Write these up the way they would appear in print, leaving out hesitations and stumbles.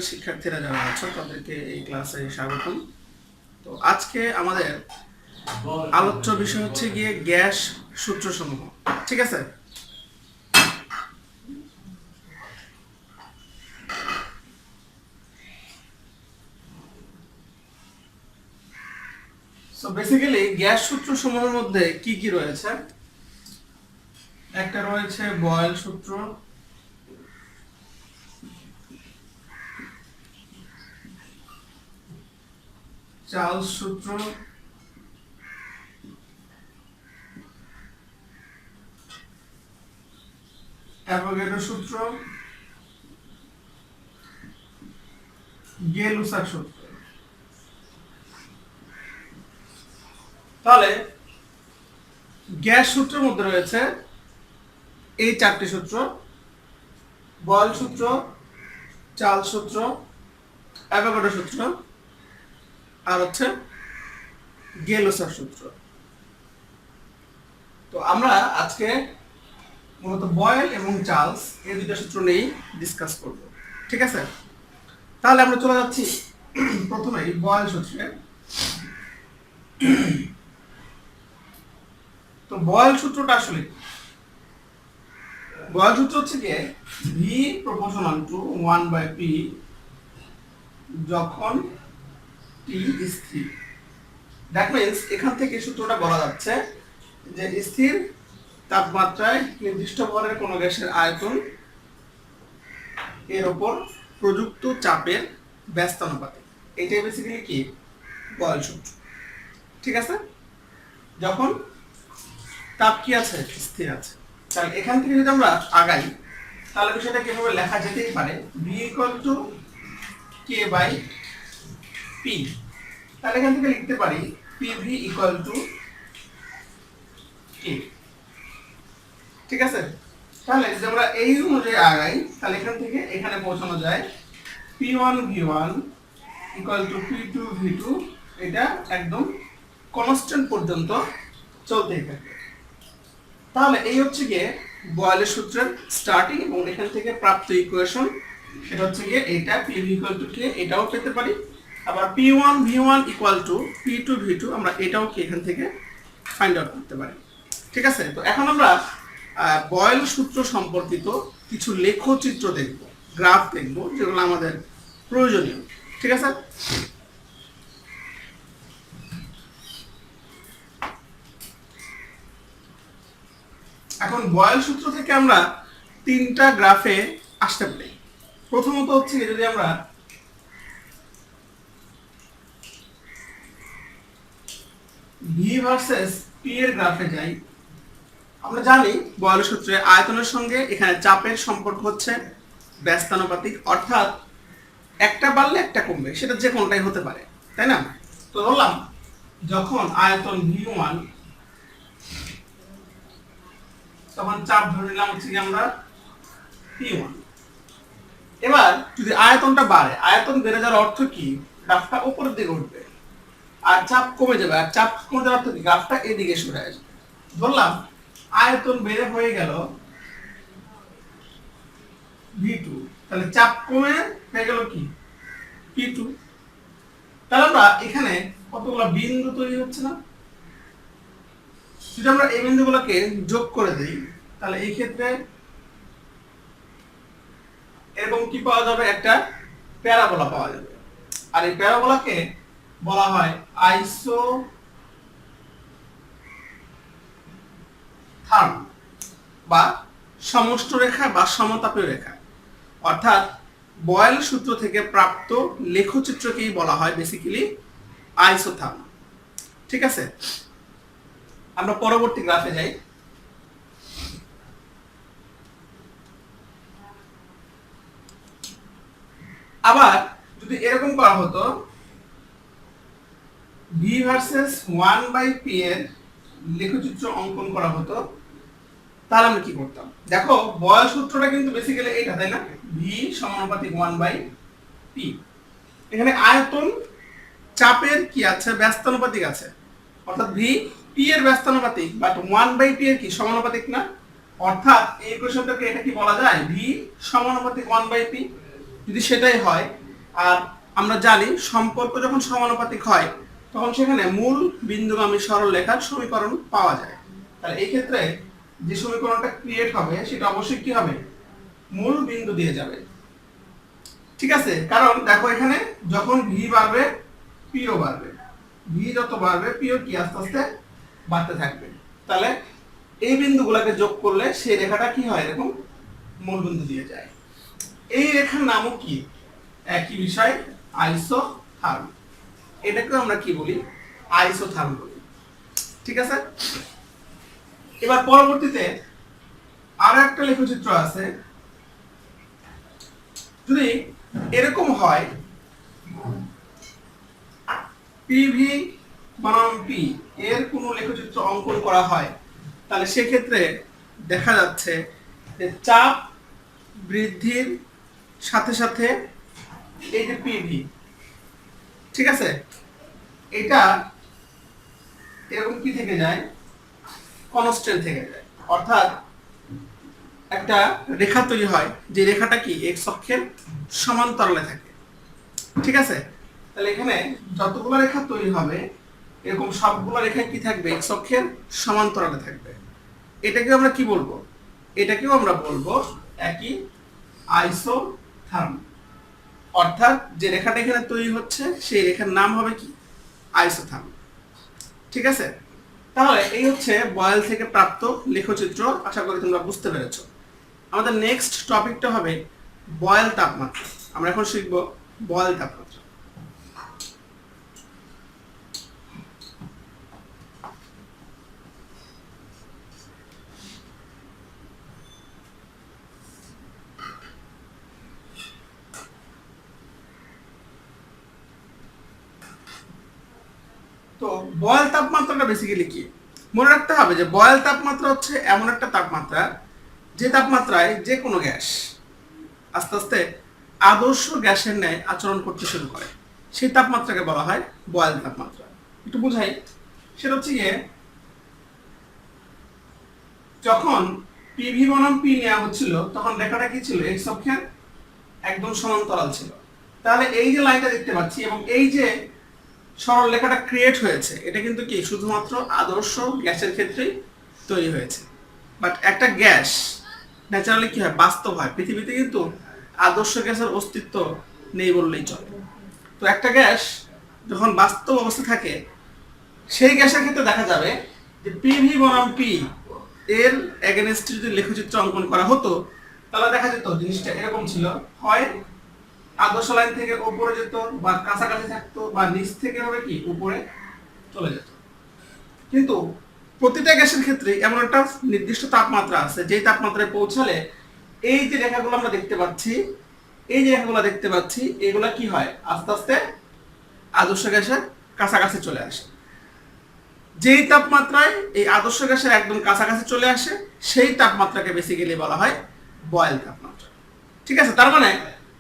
শিক্ষার্থীরা যারা আছো তাদেরকে এই ক্লাসে স্বাগতম। তো আজকে আমাদের আলোচ্য বিষয় হচ্ছে গিয়ে গ্যাস সূত্রসমূহ। ঠিক আছে, সো বেসিক্যালি গ্যাস সূত্রসমূহের মধ্যে কি কি রয়েছে? একটা রয়েছে বয়েল সূত্র, চার্লস সূত্র, অ্যাভোগাড্রো সূত্র, গে-লুসাক সূত্র। তাহলে গ্যাস সূত্রের মধ্যে রয়েছে এই চারটি সূত্র: বয়েল সূত্র, চার্লস সূত্র, অ্যাভোগাড্রো সূত্র, আর হচ্ছে গে-লুসাক সূত্র। তো আমরা আজকে মূলত বয়েল এবং চার্লস এই দুইটা সূত্র নিয়েই ডিসকাস করব। ঠিক আছে, তাহলে আমরা চলে যাচ্ছি প্রথমেই বয়েল সূত্রে। তো বয়েল সূত্রটা আসলে বয়েল সূত্র হচ্ছে কি, ভি প্রপোর্শনাল টু 1/p যখন টি স্থির। দ্যাট মিন্স এখান থেকে সূত্রটা বলা যাচ্ছে যে স্থির তাপমাত্রায় নির্দিষ্ট ভরের কোনো গ্যাসের আয়তন এর উপর প্রযুক্ত চাপের ব্যস্তানুপাতিক। এটাই বেসিক্যালি কি বয়েল সূত্র। ঠিক আছে, যখন তাপ কি আছে, স্থির আছে। তাহলে এখান থেকে যদি আমরা আগাই তাহলে বিষয়টা কিভাবে লেখা যেতেই পারে, v = k/p। তাহলে এখান থেকে লিখতে পারি pv = k। ঠিক আছে, তাহলে যদি আমরা এই অনুযায়ী আগাই তাহলে এখান থেকে এখানে পৌঁছানো যায় p1v1 = p2v2। এটা একদম কনস্ট্যান্ট পর্যন্ত চলতেই থাকে। তাহলে এই হচ্ছে গিয়ে বয়েলের সূত্রের স্টার্টিং এবং এখান থেকে প্রাপ্ত ইকুয়েশন। সেটা হচ্ছে গিয়ে এটা pv = k, এটাও পেতে পারি। আবার p1v1 = p2v2, আমরা এটাও কি এখান থেকে ফাইন্ড আউট করতে পারি। ঠিক আছে, তো এখন আমরা বয়েল সূত্র সম্পর্কিত কিছু লেখচিত্র দেখব, গ্রাফ দেখব, যেগুলো আমাদের প্রয়োজনীয়। ঠিক আছে, এখন বয়েল সূত্র থেকে আমরা তিনটা গ্রাফে আসতে পারি। প্রথমত হচ্ছে যদি আমরা ভি ভার্সেস পি এর গ্রাফে যাই, আমরা জানি বয়েল সূত্রে আয়তনের সঙ্গে এখানে চাপের সম্পর্ক হচ্ছে ব্যস্তানুপাতিক, অর্থাৎ একটা বাড়লে একটা কমবে, সেটা যে কোনটাই হতে পারে, তাই না? তো ধরলাম যখন আয়তন v1 তখন চাপ ধরে নিলাম হচ্ছে কি আমরা p1। এবার যদি আয়তনটা বাড়ে, আয়তন বেড়ে যাওয়ার অর্থ কি, গ্রাফটা উপরের দিকে উঠবে, আর চাপ কমে যাবে, আর চাপ কমে যাওয়ার অর্থ কি, গ্রাফটা এদিকে সরে আসবে। ধরলাম আয়তন বেড়ে হয়ে গেল v2, তাহলে চাপ কমে হয়ে গেল কি p2। তাহলে আমরা এখানে কতগুলো বিন্দু তৈরি হচ্ছে না? যদি আমরা এই বিন্দুগুলোকে যোগ করে দেই তাহলে এই ক্ষেত্রে এরকম কি পাওয়া যাবে, একটা প্যারাবোলা পাওয়া যাবে। আর এই প্যারাবোলাকে বলা হয় আইসোথার্ম বা সমষ্টিরেখা বা সমতাপীয় রেখা। অর্থাৎ বয়েল সূত্র থেকে প্রাপ্ত লেখচিত্রকেই বলা হয় বেসিক্যালি আইসোথার্ম। ঠিক আছে, আমরা পরবর্তী গ্রাফে যাই। আবার যদি এরকম করা হতো, v ভার্সেস 1/p এর লেখচিত্র অঙ্কন করা হতো, তাহলে আমরা কি করতাম? দেখো বয়েল সূত্রটা কিন্তু বেসিক্যালি এটা, তাই না? v সমানুপাতিক 1/p। এখানে আয়তন চাপের কি আছে, ব্যস্তানুপাতিক আছে, অর্থাৎ v p এর ব্যস্তানুপাতিক, বাট 1/p এর কি সমানুপাতিক না। অর্থাৎ এই ইকুয়েশনটাকে এটা কি বলা যায়, v সমানুপাতিক 1/p। যদি সেটাই হয় আর আমরা জানি সম্পর্ক যখন সমানুপাতিক হয় তখন সেখানে মূল বিন্দুগামী সরলরেখার সমীকরণ পাওয়া যায়। তাহলে এই ক্ষেত্রে যে সমীকরণটা ক্রিয়েট হবে সেটা অবশ্যই কি হবে, মূল বিন্দু দিয়ে যাবে। ঠিক আছে, কারণ দেখো এখানে যখন ভি বাড়বে পিও বাড়বে, ভি যত বাড়বে পিও কি আস্তে আস্তে বাড়তে থাকবে। তাহলে এই বিন্দুগুলোকে যোগ করলে সেই রেখাটা কি হয়, এরকম মূল বিন্দু দিয়ে যায়। এই রেখার নামও কি, একই বিষয়, আইসোথার্ম। এটাকে আমরা কি বলি, আইসোথার্ম বলি। ঠিক আছে, এবার পরবর্তীতে আরো একটা লেখচিত্র আছে। যদি এরকম হয় পিভি বনাম পি এর কোন লেখচিত্র অঙ্কন করা হয়, তাহলে সেক্ষেত্রে দেখা যাচ্ছে যে চাপ বৃদ্ধির সাথে সাথে এই যে পিভি, ঠিক আছে, এটা এরকম কি থেকে যায়, কনস্ট্যান্ট থেকে যায়। অর্থাৎ একটা রেখা তৈরি হয় যে রেখাটা কি এক্স অক্ষের সমান্তরালে থাকে। ঠিক আছে, তাহলে এখানে যতগুলো রেখা তৈরি হবে এরকম সবগুলো রেখায় কি থাকবে, এক্স অক্ষের সমান্তরালে থাকবে। এটাকে আমরা কি বলবো, এটাকেও আমরা বলবো একই আইসোথার্ম। অর্থাৎ যে রেখাটা এখানে তৈরি হচ্ছে সেই রেখার নাম হবে কি, আইসোথার্ম। ঠিক আছে, তাহলে এই হচ্ছে বয়েল থেকে প্রাপ্ত লেখচিত্র। আশা করি তোমরা বুঝতে পেরেছো। আমাদের নেক্সট টপিকটা হবে বয়েল তাপমাত্রা। আমরা এখন শিখব বয়েল তাপমাত্রা। তো বয়েল তাপমাত্রাটা বেসিক্যালি কি, মনে রাখতে হবে যে বয়েল তাপমাত্রা হচ্ছে এমন একটা তাপমাত্রা যে তাপমাত্রায় যে কোনো গ্যাস আস্তে আস্তে আদর্শ গ্যাসের ন্যায় আচরণ করতে শুরু করে, সেই তাপমাত্রাকে বলা হয় বয়েল তাপমাত্রা। একটু বুঝাই, সেটা হচ্ছে গিয়ে যখন পিভি বনাম পি নেওয়া হচ্ছিল তখন রেখাটা কি ছিল, এক্স অক্ষের একদম সমান্তরাল ছিল। তাহলে এই যে লাইনটা দেখতে পাচ্ছি এবং এই যে সরল রেখাটা ক্রিয়েট হয়েছে, এটা কিন্তু কি শুধুমাত্র আদর্শ গ্যাসের ক্ষেত্রেই তৈরি হয়েছে। বাট একটা গ্যাস ন্যাচারালি কি হয়, বাস্তব হয়। পৃথিবীতে কিন্তু আদর্শ গ্যাসের অস্তিত্ব নেই বললেই চলে। তো একটা গ্যাস যখন বাস্তব অবস্থা থাকে সেই গ্যাসের ক্ষেত্রে দেখা যাবে যে পিভি বনাম পি এর এগেনস্টে যদি লেখচিত্র অঙ্কন করা হতো তাহলে দেখা যেত জিনিসটা এরকম ছিল, হয় আদর্শ লাইন থেকে উপরে যেত বা কাছাকাছি থাকতো, বা নিচ থেকে হবে কি উপরে চলে যেত। কিন্তু প্রতিটা গ্যাসের ক্ষেত্রে এমন একটা নির্দিষ্ট তাপমাত্রা আছে যেই তাপমাত্রায় পৌঁছালে এই যে রেখাগুলো আমরা দেখতে পাচ্ছি, এই যে রেখাগুলো দেখতে পাচ্ছি, এগুলা কি হয়, আস্তে আস্তে আদর্শ গ্যাসের কাছাকাছি চলে আসে। যেই তাপমাত্রায় এই আদর্শ গ্যাসের একদম কাছাকাছি চলে আসে সেই তাপমাত্রাকে বেসিক্যালি বলা হয় বয়েল তাপমাত্রা। ঠিক আছে, তার মানে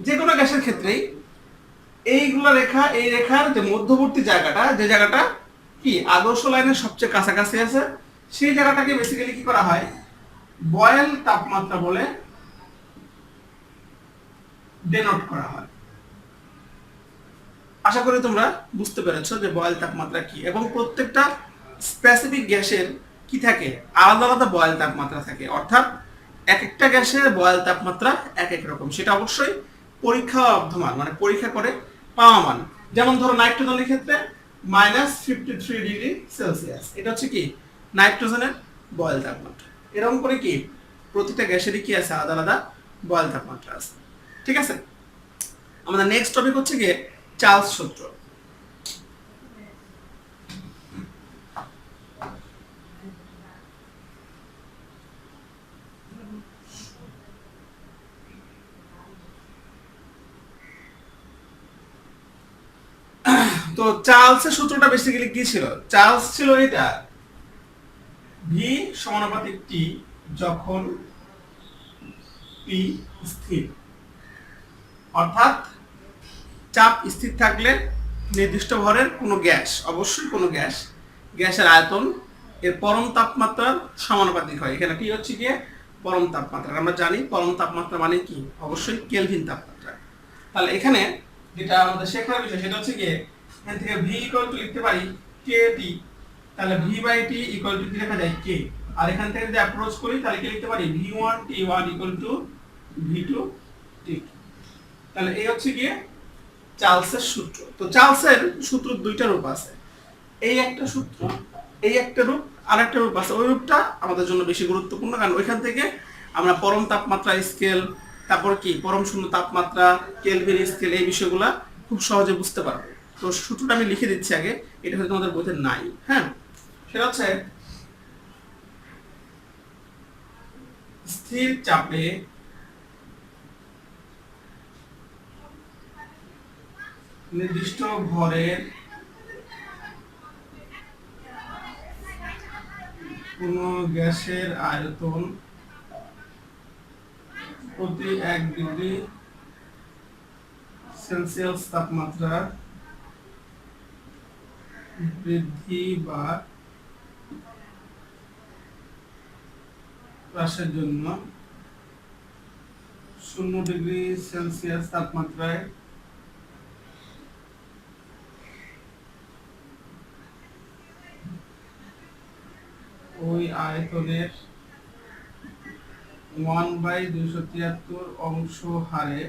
যে কোনো গ্যাসের ক্ষেত্রেই এইগুলো রেখা, এই রেখার যে মধ্যবর্তী জায়গাটা, যে জায়গাটা কি আদর্শ লাইনের সবচেয়ে কাছাকাছি আছে, সেই জায়গাটাকে বেসিক্যালি কি করা হয়, বয়েল তাপমাত্রা বলে ডেনোট করা হয়। আশা করি তোমরা বুঝতে পেরেছো যে বয়েল তাপমাত্রা কি, এবং প্রত্যেকটা স্পেসিফিক গ্যাসের কি থাকে, আলাদা আলাদা বয়েল তাপমাত্রা থাকে। অর্থাৎ এক একটা গ্যাসের বয়েল তাপমাত্রা এক এক রকম, সেটা অবশ্যই পরীক্ষাবদ্ধ মান, মানে পরীক্ষা করে পাওয়া মান। যেমন ধরো নাইট্রোজেনের ক্ষেত্রে -53 ডিগ্রি সেলসিয়াস, এটা হচ্ছে কি নাইট্রোজেনের বয়েল তাপমাত্রা। এরকম করে কি প্রতিটা গ্যাসেরই কি আছে, আলাদা আলাদা বয়েল তাপমাত্রা আছে। ঠিক আছে, আমাদের নেক্সট টপিক হচ্ছে গিয়ে চার্লস সূত্র। তো চার্লসের সূত্রটা বেসিক্যালি কি ছিল, চার্লস ছিল এটা, ভি সমানুপাতিক টি যখন পি স্থির। অর্থাৎ চাপ স্থির থাকলে নির্দিষ্ট ভরের কোনো গ্যাস, অবশ্যই কোনো গ্যাস, গ্যাসের আয়তন এর পরম তাপমাত্রার সমানুপাতিক হয়। এখানে কি হচ্ছে গিয়ে পরম তাপমাত্রা। আমরা জানি পরম তাপমাত্রা মানে কি, অবশ্যই কেলভিন তাপমাত্রা। তাহলে এখানে যেটা আমাদের শেখার বিষয় সেটা হচ্ছে কি এখান থেকে v ইকুয়াল টু লিখতে পারি kt, তাহলে v by t equal to কি লেখা যায় k, আর এখান থেকে যদি অ্যাপ্রোচ করি তাহলে কি লিখতে পারি v1 t1 equal to v2 t2। তাহলে এই হচ্ছে কি চার্লসের সূত্র। তো চার্লসের সূত্র দুইটা রূপ আছে, এই একটা সূত্র, এই একটা রূপ, আর একটা রূপ আছে। ওই রূপটা আমাদের জন্য বেশি গুরুত্বপূর্ণ, কারণ ওইখান থেকে আমরা পরম তাপমাত্রা স্কেল, তারপর কি পরম শূন্য তাপমাত্রা, কেলভিন স্কেল, এই বিষয়গুলা খুব সহজে বুঝতে পারবো। তো সূত্রটা আমি লিখে দিচ্ছি আগে, এটা হয়তো আমাদের বইতে নাই। হ্যাঁ, সেটা হচ্ছে স্থির চাপে নির্দিষ্ট ভরের কোন গ্যাসের আয়তন প্রতি 1 ডিগ্রি সেলসিয়াস তাপমাত্রা বৃদ্ধি বা হ্রাসের জন্য 0 ডিগ্রি সেলসিয়াস তাপমাত্রায় ওই আয়তনের 1/273 অংশ হারে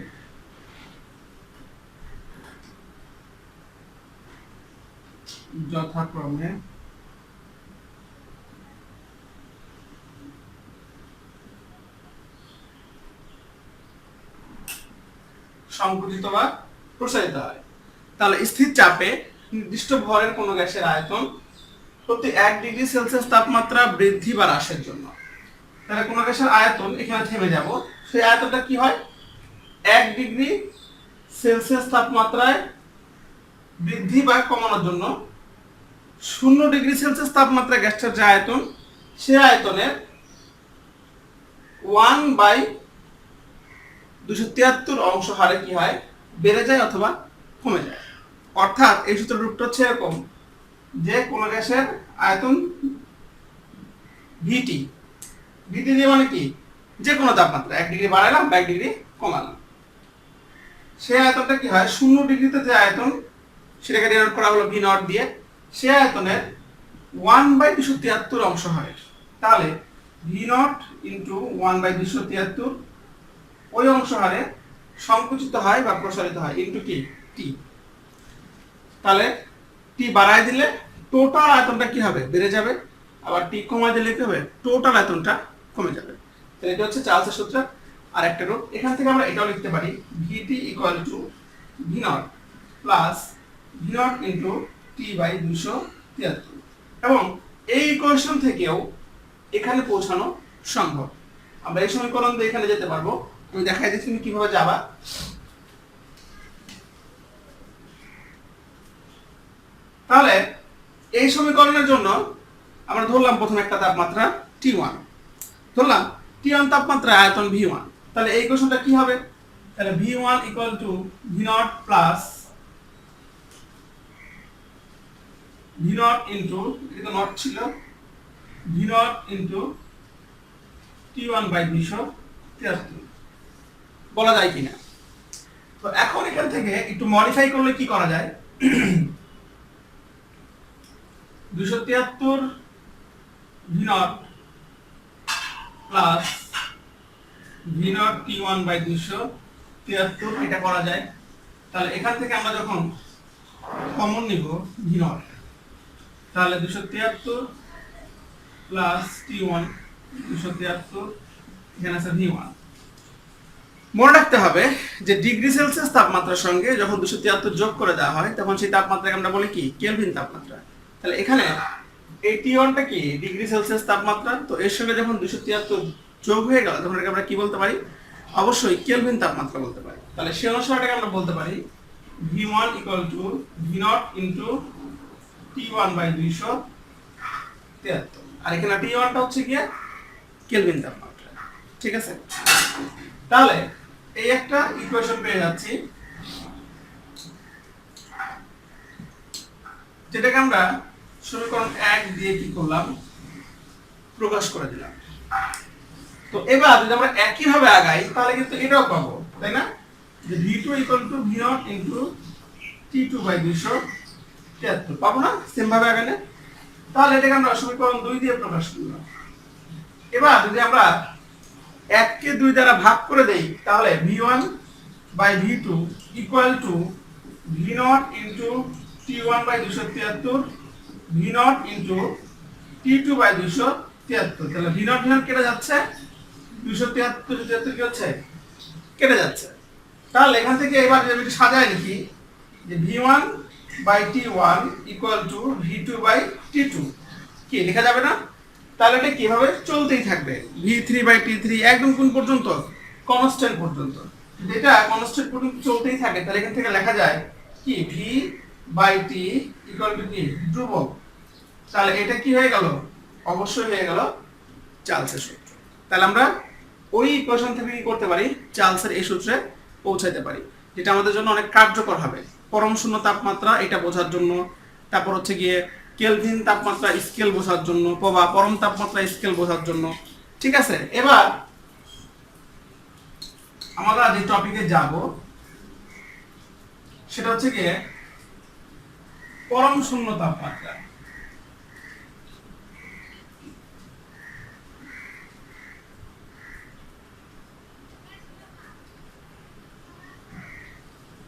যথাক্রমে সংকুচিত বা প্রসারিত হয়। তাহলে স্থির চাপে নির্দিষ্ট ভরের কোনো গ্যাসের আয়তন প্রতি 1 ডিগ্রি সেলসিয়াস তাপমাত্রা বৃদ্ধি বা হ্রাসের জন্য, তাহলে কোনো গ্যাসের আয়তন, এখানে থেমে যাব, সেই আয়তনটা কি হয় 1 ডিগ্রি সেলসিয়াস তাপমাত্রায় বৃদ্ধি বা কমানোর জন্য 0 ডিগ্রি সেলসিয়াস তাপমাত্রা গ্যাসটার যে আয়তন, সে আয়তনের 1/273 অংশ হারে কি হয় বেড়ে যায় অথবা কমে যায়। অর্থাৎ এই সূত্রের রূপটা হচ্ছে এরকম যে কোন গ্যাসের আয়তন ভিটি, ভিটি দিয়ে মানে কি যে কোনো তাপমাত্রা 1 ডিগ্রি বাড়াইলাম বা 1 ডিগ্রি কমালাম, সেই আয়তনটা কি হয় 0 ডিগ্রিতে যে আয়তন সেটাকে ডিনোট করা হলো ভি নট দিয়ে, সেই আয়তনের 1/273 অংশ হয়। তাহলে ভি নট ইন্টু 1/273 ওই অংশ হারে সংকুচিত হয় বা প্রসারিত হয় ইন্টু কি টি। তাহলে টি বাড়ায় দিলে টোটাল আয়তনটা কি হবে বেড়ে যাবে, আবার টি কমায় দিলে কি হবে টোটাল আয়তনটা কমে যাবে। তাহলে এটা হচ্ছে চার্লসের সূত্র। আর একটা রূপ এখান থেকে আমরা এটাও লিখতে পারি VT equal to V nought plus V nought into T by 273, এবং এই ইকুয়েশন থেকেও এখানে পৌঁছানো সম্ভব। আমরা এই সমীকরণ দিয়ে এখানে যেতে পারবো, আমি দেখাই দিচ্ছি তুমি কিভাবে যাবা। তাহলে এই সমীকরণের জন্য আমরা ধরলাম প্রথমে একটা তাপমাত্রা T1, ধরলাম T1 তাপমাত্রায় আয়তন V1, তাহলে এই ইকুয়েশনটা কি হবে, তাহলে V1 equal to V0 plus V0 into, এটা নট ছিল, V0 ইনটু T1 বাই 273 বলা যায় কিনা। তো এখন এখান থেকে একটু মডিফাই করলে কি করা যায়, 273 V0 plus V0 T1 by 273 এটা করা যায়। তাহলে এখান থেকে আমরা যখন কমন নিব V0, তাহলে 273 প্লাস T1 273, এখানে আছে V1। মনে রাখতে হবে যে ডিগ্রি সেলসিয়াস তাপমাত্রার সঙ্গে যখন 273 যোগ করে দেওয়া হয় তখন সেই তাপমাত্রাকে আমরা বলি কি কেলভিন তাপমাত্রা। তাহলে এখানে এই T1টা কি ডিগ্রি সেলসিয়াস তাপমাত্রা, তো এর সঙ্গে যখন 273 যোগ হয়ে গেল তখন আমরা কি বলতে পারি, অবশ্যই কেলভিন তাপমাত্রা বলতে পারি। তাহলে সেই অনুসারে আমরা বলতে পারি V1 equal to V0 into T1 by 273, আর এখানে T1টা হচ্ছে কি কেলভিন তাপমাত্রা। ঠিক আছে, তাহলে এই একটা ইকুয়েশন পেয়ে যাচ্ছি যেটাকে আমরা সমীকরণ 1 দিয়ে কি করলাম প্রকাশ করে দিলাম। তো এবার যদি আমরা একই ভাবে আগাই তাহলে কিন্তু এটাও পাবো, তাই না, যে V2 equal to V0 into T2 by 273 পাবো না সেম ভাবে এখানে। তাহলে এটাকে আমরা সমীকরণ 2 দিয়ে প্রকাশ করলাম। এবার যদি আমরা 1 কে 2 দ্বারা ভাগ করে দেই তাহলে V1 by V2 equal to V0 into T1 by 273 V0 into T2 by 273। তাহলে V0 V0 কেটে যাচ্ছে, 273 73 কি হচ্ছে কেটে যাচ্ছে। তাহলে এখান থেকে এবার যদি আমি সাজাই লিখি যে V1 by T1 equal to V2 by T2 কি লেখা যাবে না? তাহলে এটা কিভাবে চলতেই থাকবে, V3 বাই T3 একদম কোন পর্যন্ত, কনস্ট্যান্ট পর্যন্ত। এটা কনস্ট্যান্ট পর্যন্ত চলতেই থাকে তাহলে এখান থেকে লেখা যায় কি V by T equal to কি ধ্রুবক। তাহলে এটা কি হয়ে গেল, অবশ্যই হয়ে গেল চার্লসের সূত্র। তাহলে আমরা ওই ইকুয়েশন থেকে কি করতে পারি, চার্লসের এই সূত্রে পৌঁছাতে পারি, যেটা আমাদের জন্য অনেক কার্যকর হবে পরম শূন্য তাপমাত্রা এটা বোঝার জন্য, তারপর হচ্ছে গিয়ে কেলভিন তাপমাত্রা স্কেল বোঝার জন্য, বা পরম তাপমাত্রা স্কেল বোঝার জন্য। ঠিক আছে, এবার আমরা যে টপিকে যাব সেটা হচ্ছে গিয়ে পরম শূন্য তাপমাত্রা।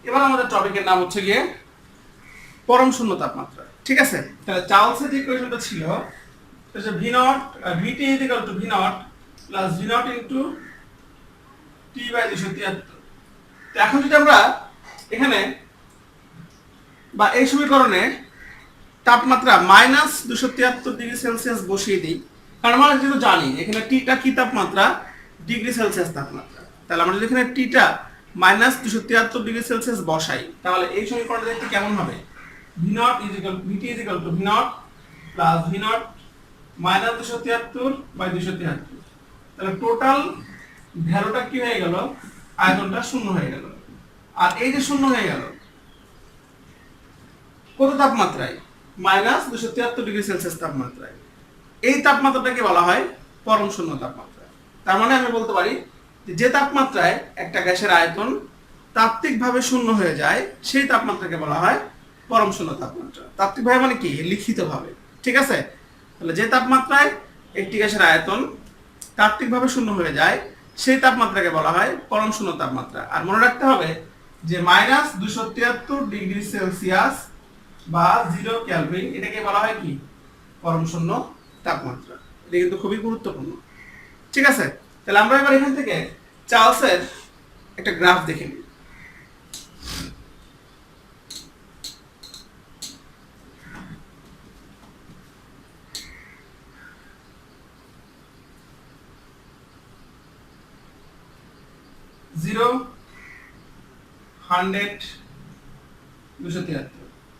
এবার আমাদের টপিকের নাম হচ্ছে গিয়ে পরম শূন্য তাপমাত্রা। ঠিক আছে, তাহলে চার্লসের যে ইকুয়েশনটা ছিল সেটা V0 VT equal to V0 plus V0 into T by 273। তো এখন যদি আমরা এখানে বা এই সমীকরণে তাপমাত্রা মাইনাস 273 ডিগ্রি সেলসিয়াস বসিয়ে দিই, কারণ আমরা যেহেতু জানি এখানে টিটা কি তাপমাত্রা, ডিগ্রি সেলসিয়াস তাপমাত্রা। তাহলে আমরা যদি এখানে টিটা মাইনাস 273 ডিগ্রি সেলসিয়াস বসাই তাহলে এই সমীকরণটা দেখতে কেমন হবে, V0 VT equal to V0 plus V0 minus 273 by 273। তাহলে টোটাল ভ্যালুটা কি হয়ে গেল, আয়তনটা শূন্য হয়ে গেল। আর এই যে শূন্য হয়ে গেল কত তাপমাত্রায়, মাইনাস 273 ডিগ্রি সেলসিয়াস তাপমাত্রায়। এই তাপমাত্রাটাকে বলা হয় পরম শূন্য তাপমাত্রা। তার মানে আমি বলতে পারি যে তাপমাত্রায় একটা গ্যাসের আয়তন তাত্ত্বিকভাবে শূন্য হয়ে যায় সেই তাপমাত্রাকে বলা হয় পরম শূন্য তাপমাত্রা। তাত্ত্বিকভাবে মানে কি, লিখিতভাবে। ঠিক আছে, তাহলে যে তাপমাত্রায় একটি গ্যাসের আয়তন তাত্ত্বিকভাবে শূন্য হয়ে যায় সেই তাপমাত্রাকে বলা হয় পরম শূন্য তাপমাত্রা। আর মনে রাখতে হবে যে মাইনাস 273 ডিগ্রি সেলসিয়াস বা 0 কেলভিন এটাকে বলা হয় কি, পরম শূন্য তাপমাত্রা। এটা কিন্তু খুবই গুরুত্বপূর্ণ। ঠিক আছে, তাহলে আমরা এবার এখান থেকে চার্লসের একটা গ্রাফ দেখে নিই।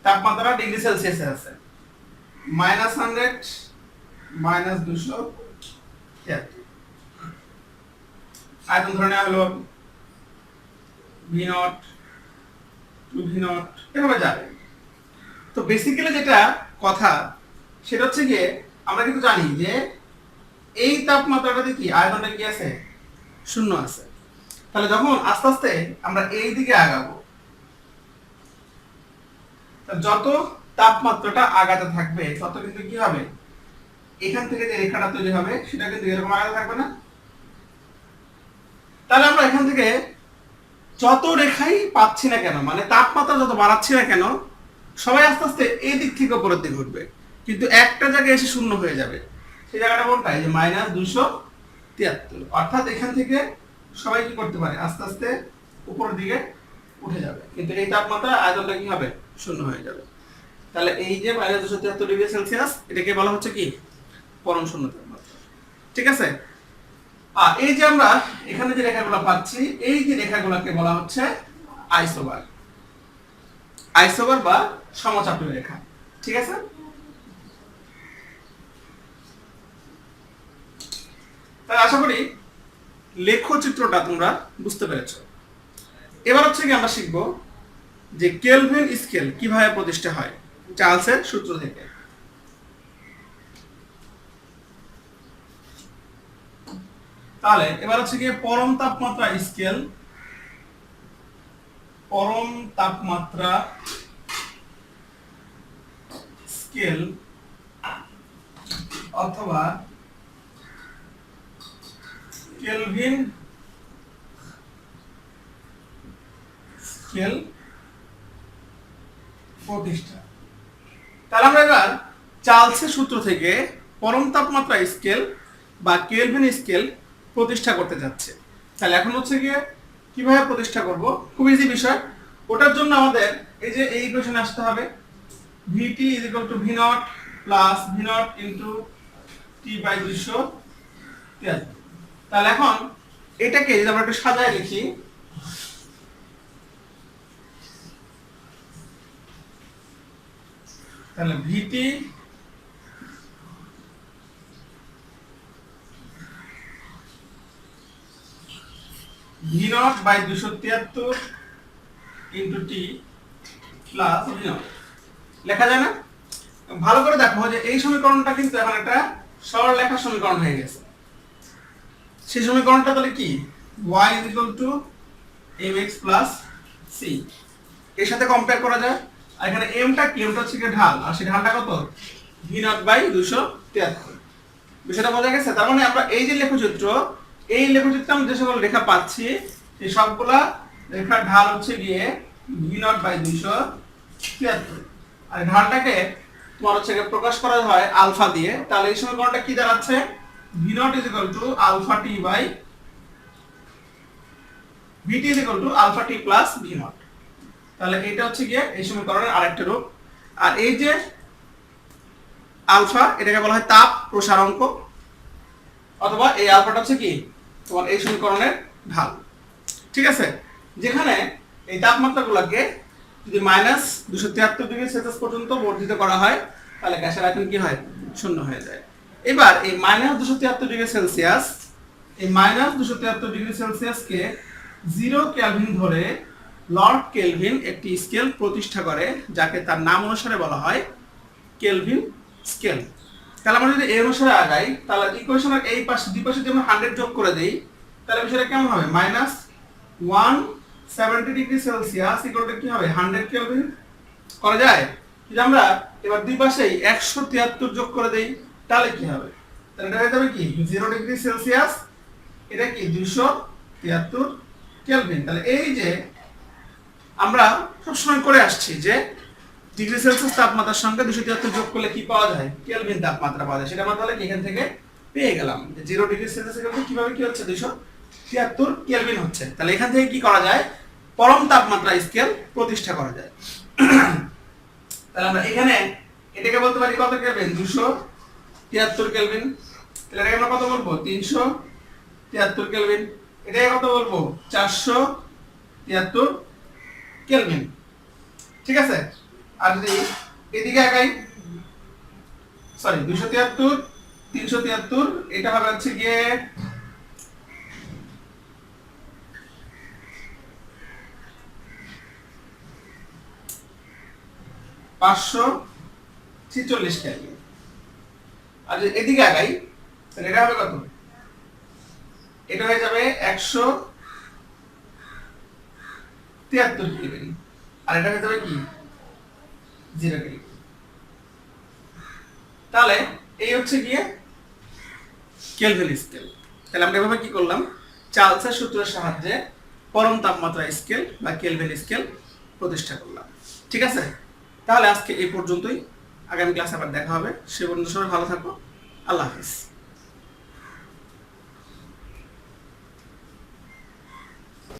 তাপমাত্রা ডিগ্রি সেলসিয়াসে আছে, -100 -273। আয়তন ধরে নেওয়া হলো V0 টু V0 এভাবে যাবে। তো বেসিক্যালি যেটা কথা সেটা হচ্ছে গিয়ে আমরা কিন্তু জানি যে এই তাপমাত্রাটাতে কি আয়তনটা কি আছে, শূন্য আছে। তাহলে যখন আস্তে আস্তে আমরা এই দিকে আগাবো যত তাপমাত্রাটা আগাতে থাকবে তত কিন্তু কি হবে, এখান থেকে যে রেখাটা তৈরি হবে সেটা কিন্তু এরকম আগাতে থাকবে না। তাহলে আমরা এখান থেকে যত রেখাই পাচ্ছি না কেন, মানে তাপমাত্রা যত বাড়াচ্ছি না কেন, সবাই আস্তে আস্তে এই দিক থেকে উপরের দিকে উঠবে, কিন্তু একটা জায়গায় এসে শূন্য হয়ে যাবে। সেই জায়গাটা কোনটা, এই যে -273। অর্থাৎ এখান থেকে সবাই কি করতে পারে, আস্তে আস্তে উপরের দিকে উঠে যাবে, কিন্তু এই তাপমাত্রা আয়তনটা কি হবে, শূন্য হয়ে যাবে। তাহলে এই যে -273 ডিগ্রি সেলসিয়াস এটাকে বলা হচ্ছে কি, পরম শূন্য তাপমাত্রা। ঠিক আছে, আর এই যে আমরা এখানে যে রেখাগুলো পাচ্ছি এই যে রেখাগুলোকে বলা হচ্ছে আইসোবার, আইসোবার বা সমচাপীয় রেখা। ঠিক আছে, তাহলে আশা করি লেখচিত্রটা তোমরা বুঝতে পেরেছো। এবার হচ্ছে কি আমরা শিখব যে কেলভিন স্কেল কিভাবে প্রতিষ্ঠা হয় চার্লসের সূত্র থেকে। তাহলে এবার হচ্ছে কি পরম তাপমাত্রা স্কেল পরম তাপমাত্রা স্কেল অথবা কেলভিন স্কেল প্রতিষ্ঠা। তাহলে আমরা এবার চার্লসের সূত্র থেকে পরম তাপমাত্রা স্কেল বা কেলভিন স্কেল প্রতিষ্ঠা করতে যাচ্ছে। তাহলে এখন হচ্ছে গিয়ে কিভাবে প্রতিষ্ঠা করব, খুব ইজি বিষয়। ওটার জন্য আমাদের এই যে এই ইকুয়েশন আসতে হবে, VT is equal to V naught plus V naught into T by 273। তাহলে এখন এটাকে যদি আমরা একটু সাজায় লিখি, তাহলে VT V naught by 273 into T plus V naught লেখা যায় না? ভালো করে দেখো যে এই সমীকরণটা কিন্তু এখন একটা সরলরেখা সমীকরণ হয়ে গেছে। সেই সমীকরণটা তাহলে কি, y is equal to mx plus c এর সাথে কম্পেয়ার করা যায়। আর এখানে mটা কি, mটা হচ্ছে ঢাল, আর সেই ঢালটা কত, v naught by 273। বিষয়টা বোঝা গেছে? তার মানে আমরা এই যে লেখচিত্র, এই লেখচিত্রে আমরা যে সকল রেখা পাচ্ছি এই সবগুলা রেখার ঢাল হচ্ছে গিয়ে v naught by 273। আর ঢালটাকে তোমার হচ্ছে প্রকাশ করা হয় আলফা দিয়ে। তাহলে এই সমীকরণটা কি দাঁড়াচ্ছে, v naught is equal to alpha t by vt is equal to alpha t plus v naught। তাহলে এটা হচ্ছে গিয়ে এই সমীকরণের আরেকটা রূপ। আর এই যে আলফা, এটাকে বলা হয় তাপ প্রসারাঙ্ক, অথবা এই আলফাটা হচ্ছে কি তোমার এই সমীকরণের ঢাল। ঠিক আছে, যেখানে এই তাপমাত্রাগুলোকে যদি -273°C পর্যন্ত বর্ধিত করা হয় তাহলে গ্যাসের আয়তন কি হয়, শূন্য হয়ে যায়। এবার এই -273°C, এই -273°C কে 0 কেলভিন ধরে লর্ড কেলভিন একটি স্কেল প্রতিষ্ঠা করে, যাকে তার নাম অনুসারে বলা হয় কেলভিন স্কেল। তাহলে আমরা যদি এই অনুসারে আগাই, তাহলে ইকুয়েশনের এই পাশে দুই পাশে যদি আমরা 100 যোগ করে দেই, তাহলে বিষয়টা কেমন হবে, -170°C ইকুয়াল টু কি হবে, 100 কেলভিন করা যায়। যদি আমরা এবার দুই পাশেই 173 যোগ করে দেই তাহলে কি হবে, তাহলে এটা হয়ে যাবে কি 0°C, এটা কি 273 কেলভিন। তাহলে এই যে আমরা সবসময় করে আসছি যে ডিগ্রি সেলসিয়াস তাপমাত্রার সঙ্গে 273 যোগ করলে কি পাওয়া যায়, কেলভিন তাপমাত্রা পাওয়া যায়। সেটা আমরা তাহলে এখান থেকে পেয়ে গেলাম যে 0°C কিভাবে কি হচ্ছে, 273 কেলভিন হচ্ছে। তাহলে এখান থেকে কি করা যায়, পরম তাপমাত্রা স্কেল প্রতিষ্ঠা করা যায়। তাহলে আমরা এখানে এটাকে বলতে পারি কত কেলভিন, 273 কেলভিন। তাহলে এটাকে আমরা কত বলবো, 373 কেলভিন। এটাকে কত বলবো, 473 কেলভিন। ঠিক আছে, আর যদি এদিকে আগাই, সরি 273 373, এটা হবে হচ্ছে গিয়ে 546 কেলভিন। আর যদি এদিকে আগাই তাহলে এটা হবে কত, এটা হয়ে যাবে 173 কেলভিন। আর এটা হয়ে যাবে কি 0 কেলভিন। তাহলে এই হচ্ছে গিয়ে কেলভিন স্কেল। তাহলে আমরা এভাবে কি করলাম, চার্লসের সূত্রের সাহায্যে পরম তাপমাত্রা স্কেল বা কেলভিন স্কেল প্রতিষ্ঠা করলাম। ঠিক আছে, তাহলে আজকে এই পর্যন্তই। আগামী ক্লাসে আবার দেখা হবে। সে পর্যন্ত সবাই ভালো থাকো। আল্লাহ হাফেজ।